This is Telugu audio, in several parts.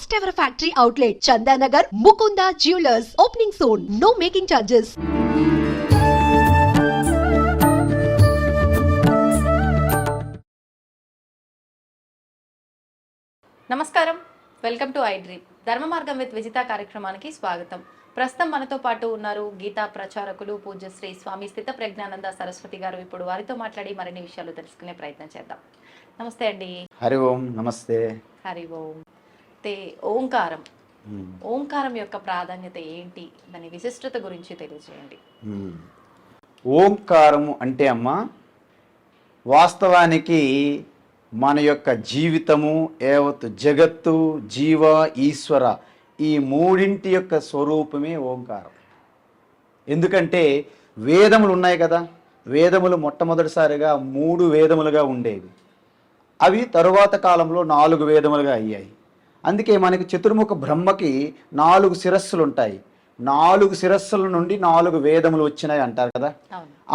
First ever factory outlet, Chandanagar, Mukunda Jewelers. Opening soon. No making charges. నమస్కారం, వెల్కమ్ టు ఐ డ్రీమ్. ధర్మ మార్గం విత్ విజిత కార్యక్రమానికి స్వాగతం. ప్రస్తుతం మనతో పాటు ఉన్నారు గీతా ప్రచారకులు పూజ్యశ్రీ స్వామి స్థిత ప్రజ్ఞానంద సరస్వతి గారు. ఇప్పుడు వారితో మాట్లాడి మరిన్ని విషయాలు తెలుసుకునే ప్రయత్నం చేద్దాం. నమస్తే అండి. హరి ఓం. నమస్తే. హరి ఓం. ఓంకారం, ఓంకారం యొక్క ప్రాధాన్యత ఏంటి, దాని విశిష్టత గురించి తెలియజేయండి. ఓంకారము అంటే అమ్మా, వాస్తవానికి మన యొక్క జీవితము, యావత్ జగత్తు, జీవ, ఈశ్వర, ఈ మూడింటి యొక్క స్వరూపమే ఓంకారం. ఎందుకంటే వేదములు ఉన్నాయి కదా, వేదములు మొట్టమొదటిసారిగా 3 వేదములుగా ఉండేవి. అవి తరువాత కాలంలో 4 వేదములుగా అయ్యాయి. అందుకే మనకి చతుర్ముఖ బ్రహ్మకి 4 శిరస్సులు ఉంటాయి. 4 శిరస్సుల నుండి 4 వేదములు వచ్చినాయి అంటారు కదా.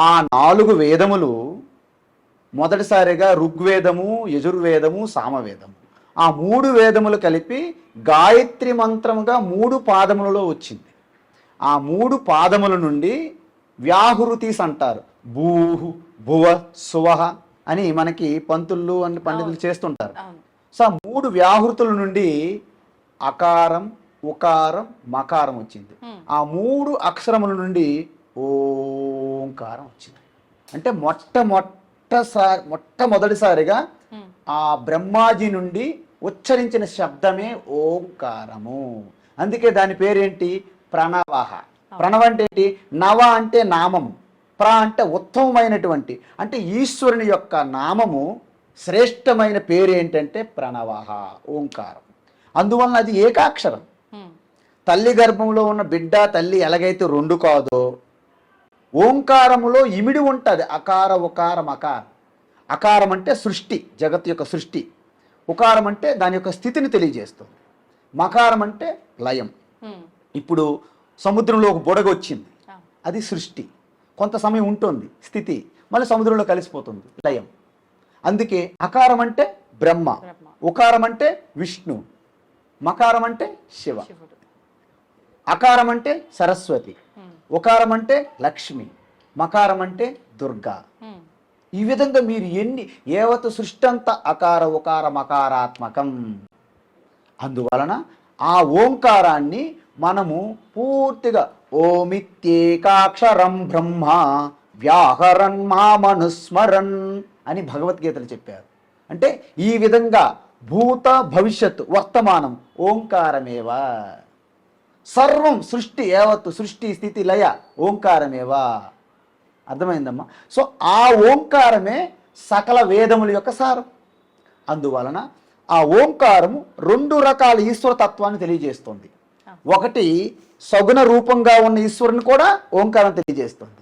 ఆ 4 వేదములు మొదటిసారిగా ఋగ్వేదము, యజుర్వేదము, సామవేదము, ఆ 3 వేదములు కలిపి గాయత్రి మంత్రముగా 3 పాదములలో వచ్చింది. ఆ 3 పాదముల నుండి వ్యాహృతిస్ అంటారు. భూహు, భువ, సువహ అని మనకి పంతులు అని పండితులు చేస్తుంటారు. సో ఆ 3 వ్యాహృతుల నుండి అకారం, ఉకారం, మకారం వచ్చింది. ఆ 3 అక్షరముల నుండి ఓంకారం వచ్చింది. అంటే మొట్టమొదటిసారిగా ఆ బ్రహ్మాజీ నుండి ఉచ్చరించిన శబ్దమే ఓంకారము. అందుకే దాని పేరేంటి? ప్రణవః. ప్రణవ అంటే ఏంటి? నవ అంటే నామము, ప్ర అంటే ఉత్తమమైనటువంటి, అంటే ఈశ్వరుని యొక్క నామము శ్రేష్టమైన పేరు ఏంటంటే ప్రణవః, ఓంకారం. అందువలన అది ఏకాక్షరం. తల్లి గర్భంలో ఉన్న బిడ్డ తల్లి ఎలాగైతే 2 కాదో, ఓంకారములో ఇమిడి ఉంటుంది అకార, ఉకార, మకార. అకారం అంటే సృష్టి, జగత్తు యొక్క సృష్టి. ఉకారం అంటే దాని యొక్క స్థితిని తెలియజేస్తుంది. మకారం అంటే లయం. ఇప్పుడు సముద్రంలో ఒక బుడగ వచ్చింది, అది సృష్టి. కొంత సమయం ఉంటుంది స్థితి, మళ్ళీ సముద్రంలో కలిసిపోతుంది, లయం. అందుకే అకారం అంటే బ్రహ్మ, ఉకారం అంటే విష్ణు, మకారం అంటే శివ. అకారం అంటే సరస్వతి, ఉకారం అంటే లక్ష్మి, మకారం అంటే దుర్గా. ఈ విధంగా మీరు యావత్ సృష్టి అంతా అకార, ఉకార, మకారాత్మకం. అందువలన ఆ ఓంకారాన్ని మనము పూర్తిగా ఓమిత్యేకాక్షరం బ్రహ్మ వ్యాహరన్ మామనుస్మరన్ అని భగవద్గీతలు చెప్పారు. అంటే ఈ విధంగా భూత, భవిష్యత్తు, వర్తమానం ఓంకారమేవా. సర్వం సృష్టి, యావత్తు సృష్టి, స్థితి, లయ ఓంకారమేవా. అర్థమైందమ్మా? సో ఆ ఓంకారమే సకల వేదముల యొక్క సారం. అందువలన ఆ ఓంకారము 2 రకాల ఈశ్వర తత్వాన్ని తెలియజేస్తుంది. ఒకటి సగుణ రూపంగా ఉన్న ఈశ్వరుని కూడా ఓంకారం తెలియజేస్తుంది.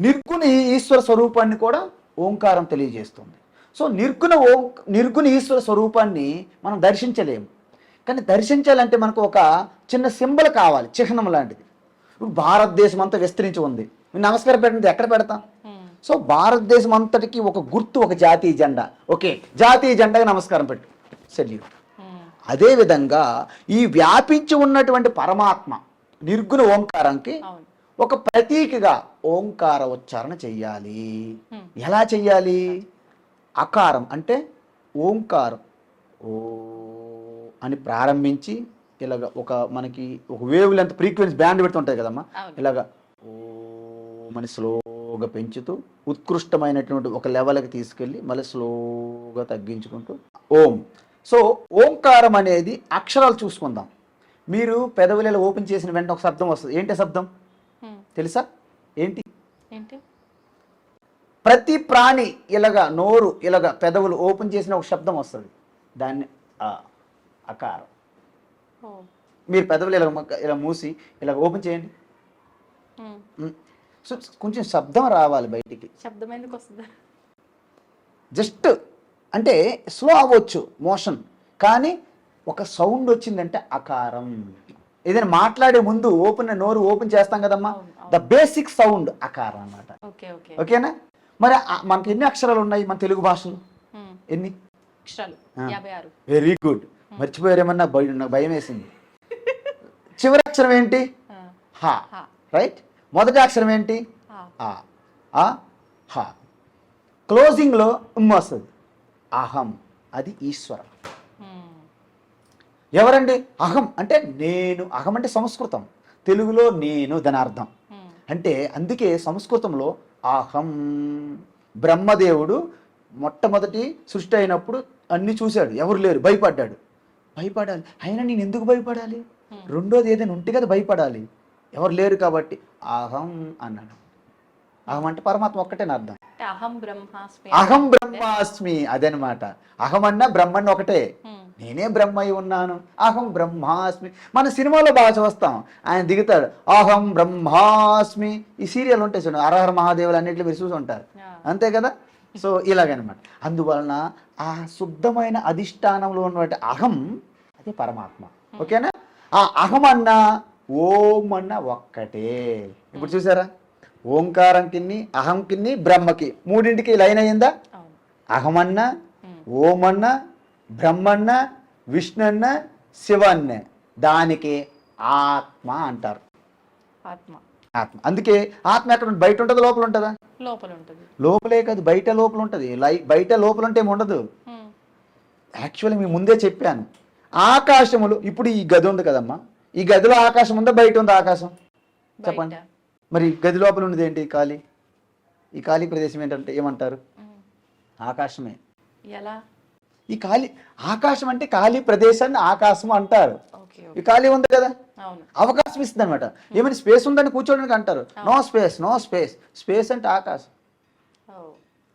నిర్గుణ ఈశ్వర స్వరూపాన్ని కూడా ఓంకారం తెలియజేస్తుంది. సో నిర్గుణ ఈశ్వర స్వరూపాన్ని మనం దర్శించలేము. కానీ దర్శించాలంటే మనకు ఒక చిన్న సింబల్ కావాలి, చిహ్నం లాంటిది. ఇప్పుడు భారతదేశం అంతా విస్తరించి ఉంది, నమస్కారం పెట్టినది ఎక్కడ పెడతాం? సో భారతదేశం అంతటికి ఒక గుర్తు, ఒక జాతీయ జెండా. ఓకే, జాతీయ జెండాకి నమస్కారం పెట్టు, సెల్యూట్. అదేవిధంగా ఈ వ్యాపించి ఉన్నటువంటి పరమాత్మ నిర్గుణ ఓంకారానికి ఒక ప్రతీకగా ఓంకార ఉచ్చారణ చెయ్యాలి. ఎలా చెయ్యాలి? అకారం అంటే ఓంకారం ఓ అని ప్రారంభించి ఇలాగ మనకి ఒక వేవ్ లెంత్ ఫ్రీక్వెన్సీ బ్యాండ్ పెడుతుంటుంది కదమ్మా, ఇలాగ ఓ అని స్లోగా పెంచుతూ ఉత్కృష్టమైనటువంటి ఒక లెవెల్కి తీసుకెళ్ళి మళ్ళీ స్లోగా తగ్గించుకుంటూ ఓం. సో ఓంకారం అనేది అక్షరాలు చూసుకుందాం. మీరు పెదవులలో ఓపెన్ చేసిన వెంటనే ఒక శబ్దం వస్తుంది. ఏంటి శబ్దం తెలుసా? ఏంటి? ప్రతి ప్రాణి ఇలాగా నోరు ఇలాగా పెదవులు ఓపెన్ చేసిన ఒక శబ్దం వస్తుంది, దాన్ని అకారం. మీరు పెదవులు ఇలా మూసి ఇలా ఓపెన్ చేయండి, సో కొంచెం శబ్దం రావాలి బయటికి. శబ్దం ఎందుకు వస్తుంది? జస్ట్ అంటే స్లో అవ్వచ్చు మోషన్, కానీ ఒక సౌండ్ వచ్చిందంటే అకారం. ఏదైనా మాట్లాడే ముందు నోరు ఓపెన్ చేస్తాం కదమ్మా, ద బేసిక్ సౌండ్ అకారం అన్నమాట. ఓకేనా? మరి మనకి ఎన్ని అక్షరాలు ఉన్నాయి మన తెలుగు భాషలో? ఎన్ని? అక్షరాలు 56. Very good. మర్చిపోయారేమన్నా నాకు భయం వేసింది. చివరి అక్షరం ఏంటి? హా. రైట్. మొదటి అక్షరం ఏంటి? ఆ. ఆ హా. క్లోజింగ్లో వస్తుంది. అహం, అది ఈశ్వరం. ఎవరండి? అహం అంటే నేను. అహం అంటే సంస్కృతం, తెలుగులో నేను దాని అర్థం. అంటే అందుకే సంస్కృతంలో అహం. బ్రహ్మదేవుడు మొట్టమొదటి సృష్టి అయినప్పుడు అన్ని చూశాడు, ఎవరు లేరు, భయపడ్డాడు. భయపడాలి, అయినా నేను ఎందుకు భయపడాలి? రెండోది ఏదైనా ఉంటే కదా భయపడాలి, ఎవరు లేరు కాబట్టి అహం అన్నాడు. అహం అంటే పరమాత్మ ఒక్కటేని అర్థం. అహం బ్రహ్మాస్మి అదనమాట. అహం అన్న బ్రహ్మన్న ఒకటే, నేనే బ్రహ్మయి ఉన్నాను, అహం బ్రహ్మాస్మి. మన సినిమాలో బాగా చూస్తాం, ఆయన దిగుతాడు అహం బ్రహ్మాస్మి. ఈ సీరియల్ ఉంటాయి చూడండి, హరహర మహాదేవులు అన్నింటిలో మీరు చూసి ఉంటారు, అంతే కదా. సో ఇలాగనమాట. అందువలన ఆ శుద్ధమైన అధిష్టానంలో ఉన్నటువంటి అహం అది పరమాత్మ. ఓకేనా? ఆ అహం అన్న ఓం అన్న ఒక్కటే. ఇప్పుడు చూసారా, ఓంకారం కిన్ని, అహం కిన్ని, బ్రహ్మకి మూడింటికి లైన్ అయ్యిందా? అహమన్న, ఓమన్న, బ్రహ్మన్న, విష్ణన్న, శివన్న, దానికి ఆత్మ అంటారు. ఆత్మ. అందుకే ఆత్మ ఎక్కడ బయట ఉంటుంది, లోపల ఉంటుందా? లోపల ఉంటుంది. లోపలే కాదు, బయట లోపల ఉంటుంది. బయట లోపల ఉంటే ఏమి ఉండదు. యాక్చువల్లీ మీ ముందే చెప్పాను, ఆకాశములు. ఇప్పుడు ఈ గది ఉంది కదమ్మా, ఈ గదిలో ఆకాశం ఉందా, బయట ఉందా ఆకాశం? చెప్పండి. మరి గది లోపల ఉన్నది ఏంటి? ఖాళీ. ఈ ఖాళీ ప్రదేశం ఏంటంటే ఏమంటారు? ఆకాశమే. ఎలా? ఈ ఖాళీ ఆకాశం అంటే ఖాళీ ప్రదేశాన్ని ఆకాశం అంటారు. ఈ ఖాళీ ఉంది కదా, అవకాశం ఇస్తుంది అనమాట. ఏమైనా స్పేస్ ఉందని కూర్చోడానికి అంటారు, no space, no space. Space అంటే ఆకాశం,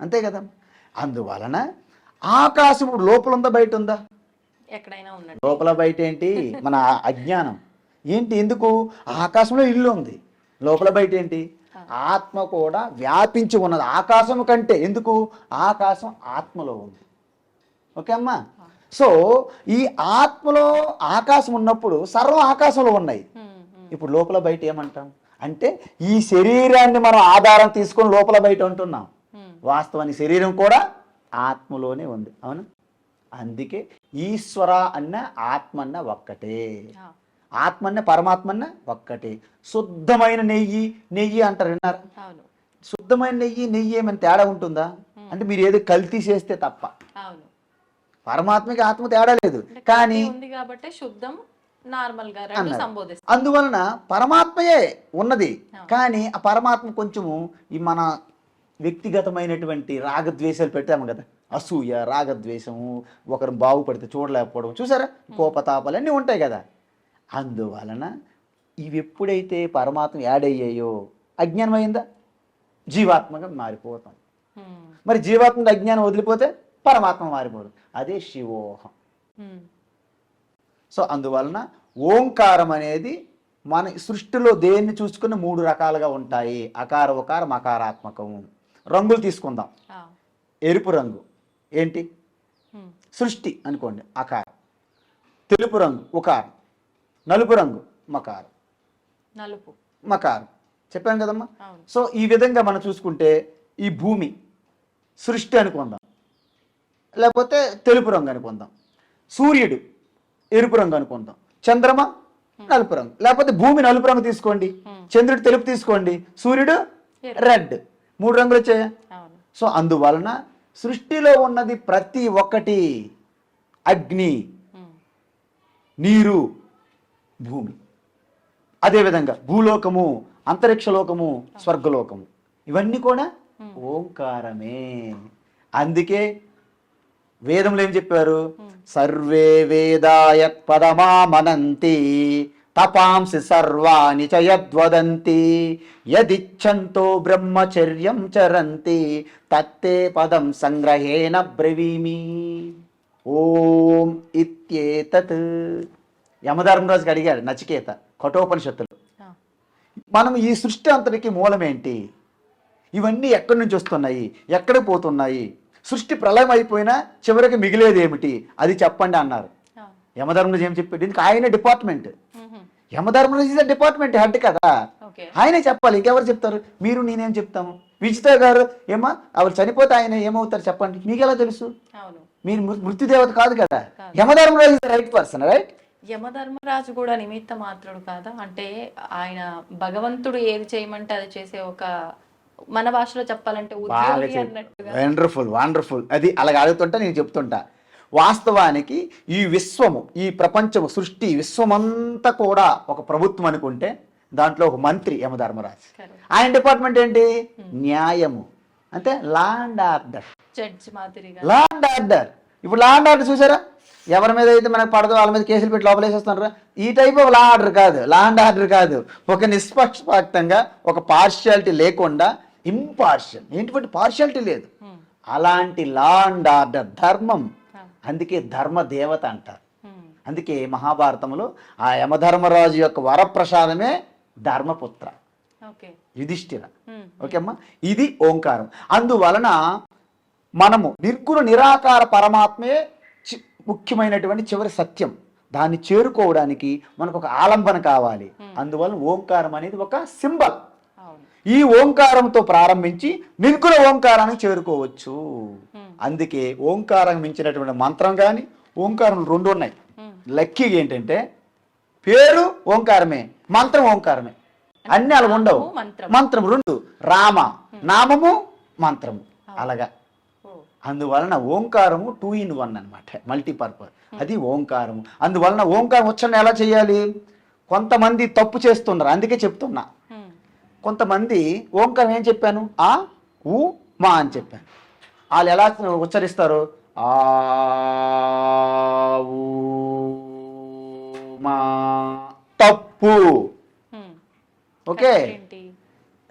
అంతే కదా. అందువలన ఆకాశం ఇప్పుడు లోపల ఉందా, బయట ఉందా? ఎక్కడైనా ఉన్నది. లోపల బయట ఏంటి? మన అజ్ఞానం ఏంటి? ఎందుకు? ఆకాశంలో ఇల్లు ఉంది, లోపల బయట ఏంటి? ఆత్మ కూడా వ్యాపించి ఉన్నది ఆకాశం కంటే. ఎందుకు? ఆకాశం ఆత్మలో ఉంది. ఓకే అమ్మా. సో ఈ ఆత్మలో ఆకాశం ఉన్నప్పుడు సర్వం ఆకాశంలో ఉన్నాయి. ఇప్పుడు లోపల బయట ఏమంటాం అంటే, ఈ శరీరాన్ని మనం ఆధారం తీసుకొని లోపల బయట ఉంటున్నాం. వాస్తవానికి శరీరం కూడా ఆత్మలోనే ఉంది, అవునా? అందుకే ఈశ్వర అన్న ఆత్మ అన్న ఒక్కటే, ఆత్మన్న పరమాత్మన్న ఒక్కటే. శుద్ధమైన నెయ్యి, నెయ్యి అంటారు, విన్నారా? శుద్ధమైన నెయ్యి ఏమైనా తేడా ఉంటుందా? అంటే మీరు ఏదో కల్తీ చేస్తే తప్ప. పరమాత్మకి ఆత్మ తేడా లేదు, కానీ అందువలన పరమాత్మయే ఉన్నది. కానీ ఆ పరమాత్మ కొంచెము ఈ మన వ్యక్తిగతమైనటువంటి రాగద్వేషాలు పెట్టాము కదా, అసూయ, రాగద్వేషము, ఒకరు బాగుపడితే చూడలేకపోవడం, చూసారా, కోపతాపాలు అన్నీ ఉంటాయి కదా. అందువలన ఇవి ఎప్పుడైతే పరమాత్మ యాడ్ అయ్యాయో అజ్ఞానం అయిందా, జీవాత్మగా మారిపోతాం. మరి జీవాత్మగా అజ్ఞానం వదిలిపోతే పరమాత్మ మారిపోదు, అదే శివోహం. సో అందువలన ఓంకారం అనేది మన సృష్టిలో దేన్ని చూసుకుని 3 రకాలుగా ఉంటాయి. అకార, ఉకార, మకారాత్మకము. రంగులు తీసుకుందాం. ఎరుపు రంగు ఏంటి? సృష్టి అనుకోండి, అకారం. తెలుపు రంగు ఉకారం, నలుపు రంగు మకారం. మకారం చెప్పాను కదమ్మా. సో ఈ విధంగా మనం చూసుకుంటే ఈ భూమి సృష్టి అనుకుందాం, లేకపోతే తెలుపు రంగు అనుకుందాం. సూర్యుడు ఎరుపు రంగు అనుకుందాం, చంద్రమ నలుపు రంగు. లేకపోతే భూమి నలుపు రంగు తీసుకోండి, చంద్రుడు తెలుపు తీసుకోండి, సూర్యుడు రెడ్. 3 రంగులు వచ్చాయా? సో అందువలన సృష్టిలో ఉన్నది ప్రతి ఒక్కటి అగ్ని, నీరు, భూమి. అదేవిధంగా భూలోకము, అంతరిక్షలోకము, స్వర్గలోకము, ఇవన్నీ కూడా ఓంకారమే. అందుకే వేదంలో ఏం చెప్పారు? సర్వే వేదాయత్ పదమామనంతి తపాంసి సర్వాణి చ యద్వదంతి యదిచ్ఛంతో బ్రహ్మచర్యం చరంతి తత్తే పదం సంగ్రహేణ బ్రవీమి. ఓం ఇత్యేతత్. యమధర్మరాజుకి అడిగాడు నచికేత కఠోపనిషత్తులు, మనం ఈ సృష్టి అంతటికి మూలమేంటి? ఇవన్నీ ఎక్కడి నుంచి వస్తున్నాయి, ఎక్కడ పోతున్నాయి? సృష్టి ప్రళయం అయిపోయినా చివరికి మిగిలేది ఏమిటి, అది చెప్పండి అన్నారు. యమధర్మరాజు ఏం చెప్పాడు? దీనికి ఆయన డిపార్ట్మెంట్, యమధర్మరాజు డిపార్ట్మెంట్ హెడ్ కదా, ఆయనే చెప్పాలి. ఇంకెవరు చెప్తారు? మీరు నేనేం చెప్తాము? విజిత గారు ఏమో ఆవిడ చనిపోతే ఆయన ఏమవుతారు చెప్పండి, మీకు ఎలా తెలుసు? మీరు మృత్యుదేవత కాదు కదా. Yamadharmaraju is right person, right? Yamadharmaraju కూడా నిమిత్త మాత్రుడు కాదా? అంటే ఆయన భగవంతుడు ఏది చేయమంటే అది చేసే ఒక, మన భాషలో చెప్పాలంటే ఉద్యోగి అన్నట్టుగా. Wonderful wonderful. అది అలాగ అడుగుతుంటా, నేను చెప్తుంటా. వాస్తవానికి ఈ విశ్వము, ఈ ప్రపంచము, సృష్టి విశ్వమంతా కూడా ఒక ప్రభుత్వం అనుకుంటే దాంట్లో ఒక మంత్రి యమధర్మరాజు. ఆయన డిపార్ట్మెంట్ ఏంటి? న్యాయము, అంటే లా అండ్ ఆర్డర్. జడ్జి మాదిరిగా లా అండ్ ఆర్డర్. ఇప్పుడు లా అండ్ ఆర్డర్ చూసారా? ఎవరి మీద అయితే మనకు పడదో వాళ్ళ మీద కేసులు పెట్టి లోపలేసేస్తున్నారా? ఈ టైప్ ఆఫ్ లా ఆర్డర్ కాదు, లా అండ్ ఆర్డర్ కాదు. ఒక నిష్పక్షపాతంగా, ఒక పార్షియాలిటీ లేకుండా, ఇంపార్షియల్, ఏంటి పార్షియాలిటీ లేదు, అలాంటి లా అండ్ ఆర్డర్, ధర్మం. అందుకే ధర్మ దేవత అంటారు. అందుకే మహాభారతంలో ఆ యమధర్మరాజు యొక్క వరప్రసాదమే ధర్మపుత్ర, యుధిష్ఠిర. ఓకే అమ్మా, ఇది ఓంకారం. అందువలన మనము నిర్గుణ నిరాకార పరమాత్మే ముఖ్యమైనటువంటి చివరి సత్యం. దాన్ని చేరుకోవడానికి మనకు ఒక ఆలంబన కావాలి. అందువలన ఓంకారం అనేది ఒక సింబల్. ఈ ఓంకారంతో ప్రారంభించి నిర్గుణ ఓంకారానికి చేరుకోవచ్చు. అందుకే ఓంకారం మించినటువంటి మంత్రం కానీ, ఓంకారం 2 ఉన్నాయి. లక్కీగా ఏంటంటే పేరు ఓంకారమే, మంత్రం ఓంకారమే, అన్ని అలా ఉండవు. మంత్రం 2, రామ నామము మంత్రము, అలాగా. అందువలన ఓంకారము 2 in 1 అనమాట, మల్టీపర్పస్. అది ఓంకారము. అందువలన ఓంకారం ఉచ్చారణ ఎలా చేయాలి? కొంతమంది తప్పు చేస్తున్నారు, అందుకే చెప్తున్నా. కొంతమంది ఓంకారం ఏం చెప్పాను? ఆ ఊ మా అని చెప్పాను. వాళ్ళు ఎలా ఉచ్చరిస్తారు? ఆ ఊ మా. తప్పు. ఓకే,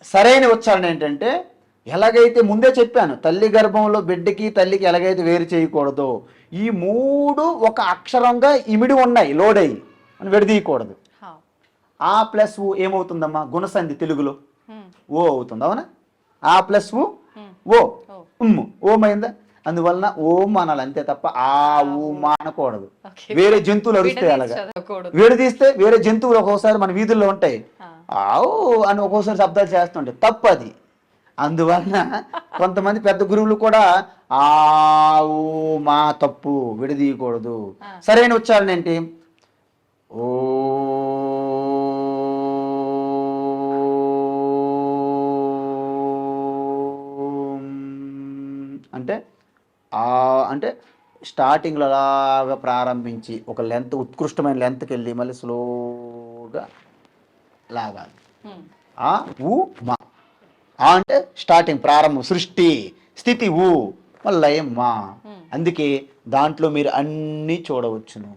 సరైన ఉచ్చారణ ఏంటంటే, ఎలాగైతే ముందే చెప్పాను, తల్లి గర్భంలో బిడ్డకి తల్లికి ఎలాగైతే వేరు చేయకూడదో, ఈ 3 ఒక అక్షరంగా ఇమిడి ఉన్నాయి, లోడయ్యి, అని విడదీయకూడదు. ఆ ప్లస్ ఊ ఏమవుతుందమ్మా? గుణసంధి తెలుగులో ఓ అవుతుంది, అవునా? ఆ ప్లస్ ఊ ఓ, ఓమైందా? అందువలన ఓం అనాలి అంతే తప్ప ఆ ఊ మా అనకూడదు. వేరే జంతువులు అరుస్తాయి, అలాగా విడదీస్తే వేరే జంతువులు ఒక్కోసారి మన వీధుల్లో ఉంటాయి, ఆవు అని ఒక్కోసారి శబ్దాలు చేస్తుంటాయి, తప్పు అది. అందువలన కొంతమంది పెద్ద గురువులు కూడా ఆవు మా తప్పు, విడదీయకూడదు. సరైన ఉచ్చారణ ఏంటి? ఓ అంటే అంటే స్టార్టింగ్లో అలాగా ప్రారంభించి ఒక లెంత్, ఉత్కృష్టమైన లెంత్కి వెళ్ళి మళ్ళీ స్లోగా లాగాలి. ఆ ఊ మా. అంటే స్టార్టింగ్, ప్రారంభం, సృష్టి, స్థితి ఊ, మళ్ళీ లయం మా. అందుకే దాంట్లో మీరు అన్నీ చూడవచ్చును.